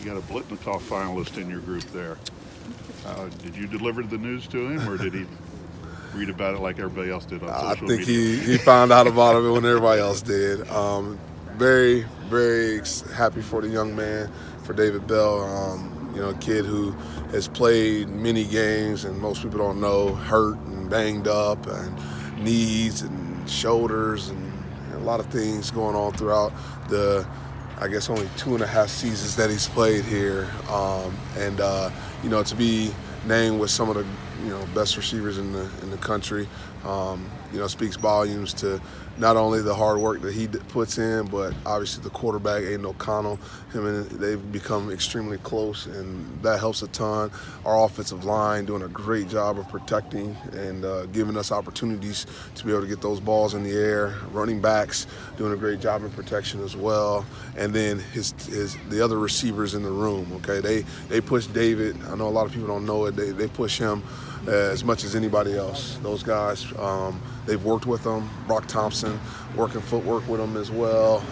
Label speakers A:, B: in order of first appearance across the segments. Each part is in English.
A: You got a Blitnikoff finalist in your group there. Did you deliver the news to him, or did he read about it like everybody else did on
B: I
A: social
B: think
A: media?
B: he found out about it when everybody else did. Very, very happy for the young man, for David Bell. A kid who has played many games, and most people don't know, hurt and banged up, and knees and shoulders, and a lot of things going on throughout the, I guess, only 2.5 seasons that he's played here. To be named with some of the best receivers in the country, speaks volumes to not only the hard work that he puts in, but obviously the quarterback, Aiden O'Connell. They've become extremely close, and that helps a ton. Our offensive line doing a great job of protecting and giving us opportunities to be able to get those balls in the air. Running backs doing a great job in protection as well. And then the other receivers in the room. Okay, they push David. I know a lot of people don't know it. They push him as much as anybody else. Those guys, they've worked with him. Brock Thompson working footwork with him as well.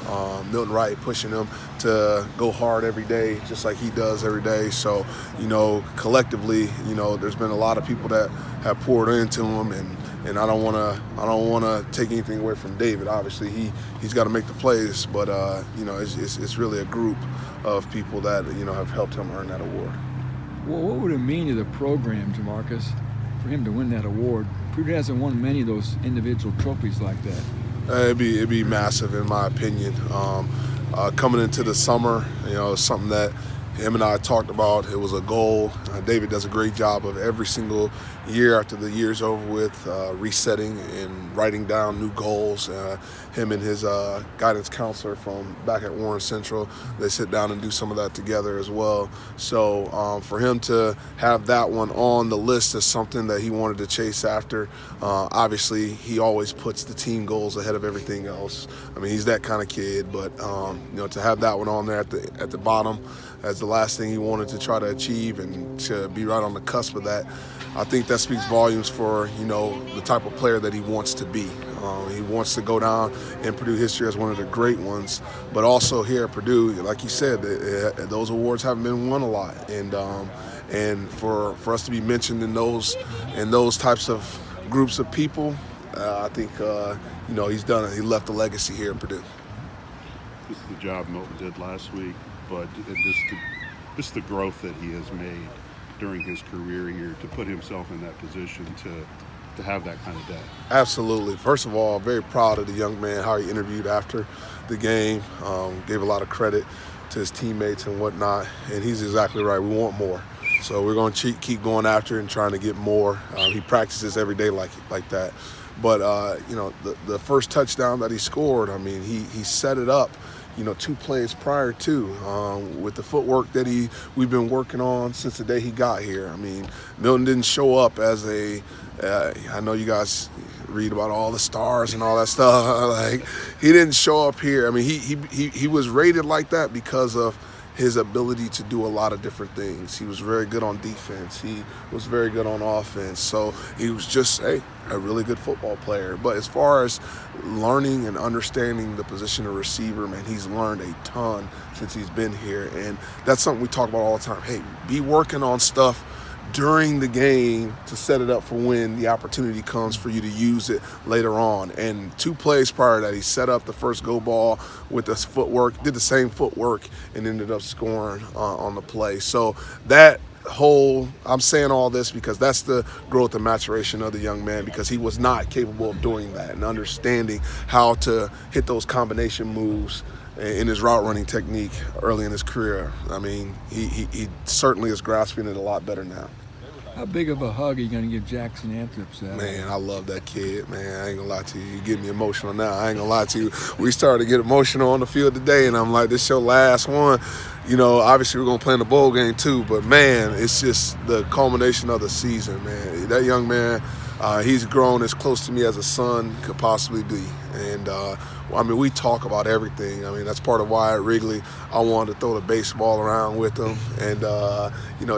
B: Milton Wright pushing him to go hard every day, just like he does every day. So, collectively, there's been a lot of people that have poured into him, and I don't want to take anything away from David. Obviously, he's got to make the plays, but it's really a group of people that have helped him earn that award.
C: Well, what would it mean to the program, JaMarcus, for him to win that award? Purdue hasn't won many of those individual trophies like that.
B: It'd be massive, in my opinion. Coming into the summer, something that him and I talked about. It was a goal. David does a great job of every single year after the year's over with, resetting and writing down new goals. Him and his guidance counselor from back at Warren Central, they sit down and do some of that together as well. So for him to have that one on the list as something that he wanted to chase after, obviously he always puts the team goals ahead of everything else. I mean, he's that kind of kid, but to have that one on there at the bottom as the last thing he wanted to try to achieve and to be right on the cusp of that, I think that speaks volumes for, the type of player that he wants to be. He wants to go down in Purdue history as one of the great ones, but also here at Purdue, like you said, those awards haven't been won a lot, and for us to be mentioned in those types of groups of people, I think he's done it. He left a legacy here at Purdue.
A: This is the job Milton did last week, but just the growth that he has made during his career here to put himself in that position to have that kind of day.
B: Absolutely. First of all, very proud of the young man, how he interviewed after the game, gave a lot of credit to his teammates and whatnot, and he's exactly right. We want more. So we're going to keep going after and trying to get more. He practices every day like that. But, the first touchdown that he scored, I mean, he set it up, 2 plays prior to, with the footwork that we've been working on since the day he got here. I mean, Milton didn't show up as I know you guys read about all the stars and all that stuff. Like, he didn't show up here. I mean, he was rated like that because of his ability to do a lot of different things. He was very good on defense. He was very good on offense. So he was just a really good football player. But as far as learning and understanding the position of receiver, man, he's learned a ton since he's been here. And that's something we talk about all the time. Hey, be working on stuff during the game to set it up for when the opportunity comes for you to use it later on. And 2 plays prior to that, he set up the first go ball with his footwork, did the same footwork, and ended up scoring on the play. So I'm saying all this because that's the growth and maturation of the young man, because he was not capable of doing that and understanding how to hit those combination moves in his route running technique early in his career. I mean, he certainly is grasping it a lot better now.
C: How big of a hug are you going to give Jackson Anthrop, Saturday?
B: Man, I love that kid, man. I ain't going to lie to you. You're getting me emotional now. I ain't going to lie to you. We started to get emotional on the field today, and I'm like, this your last one. Obviously we're going to play in the bowl game too, but, man, it's just the culmination of the season, man. That young man, he's grown as close to me as a son could possibly be. And, we talk about everything. I mean, that's part of why at Wrigley I wanted to throw the baseball around with him. And,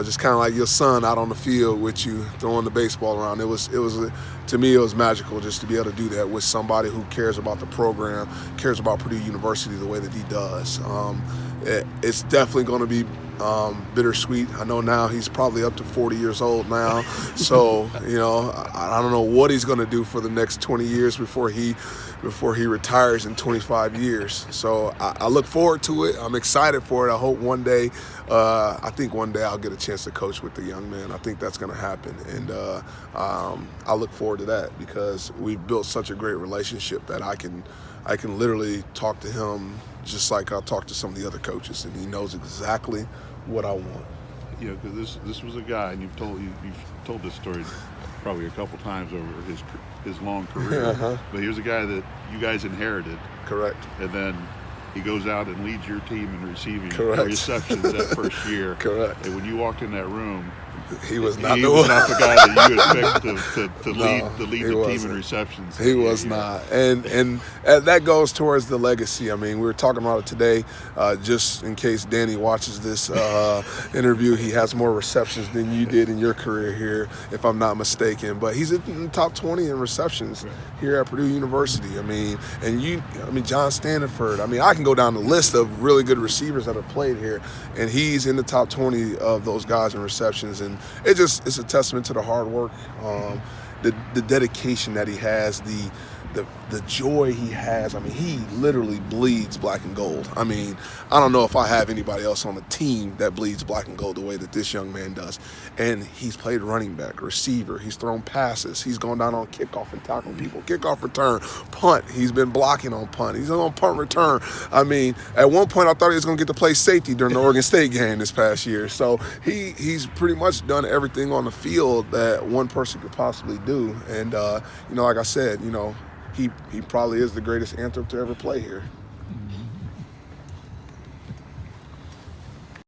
B: just kind of like your son out on the field with you throwing the baseball around. To me, it was magical just to be able to do that with somebody who cares about the program, cares about Purdue University the way that he does. It's definitely going to be bittersweet. I know now he's probably up to 40 years old now. So, I don't know what he's going to do for the next 20 years before he retires in 25 years. So I look forward to it. I'm excited for it. I hope one day, I think one day I'll get a chance to coach with the young man. I think that's going to happen. And I look forward to that because we've built such a great relationship that I can literally talk to him just like I'll talk to some of the other coaches, and he knows exactly what I want.
A: Because this was a guy, and you've told this story probably a couple times over his long career. But here's a guy that you guys inherited.
B: Correct.
A: And then he goes out and leads your team in receiving receptions that first year.
B: Correct.
A: And when you walked in that room,
B: he was not
A: the guy that you expect to lead the team in receptions.
B: He was not, and that goes towards the legacy. I mean, we were talking about it today. Just in case Danny watches this interview, he has more receptions than you did in your career here, if I'm not mistaken. But he's in the top 20 in receptions here at Purdue University. I mean, John Standiford. I mean, I can go down the list of really good receivers that have played here, and he's in the top 20 of those guys in receptions. And it's a testament to the hard work, the dedication that he has, the joy he has. I mean, he literally bleeds black and gold. I mean, I don't know if I have anybody else on the team that bleeds black and gold the way that this young man does. And he's played running back, receiver. He's thrown passes. He's gone down on kickoff and tackled people. Kickoff return, punt. He's been blocking on punt. He's on punt return. I mean, at one point I thought he was going to get to play safety during the Oregon State game this past year. So he's pretty much done everything on the field that one person could possibly do. And, like I said, he probably is the greatest Anthrop to ever play here.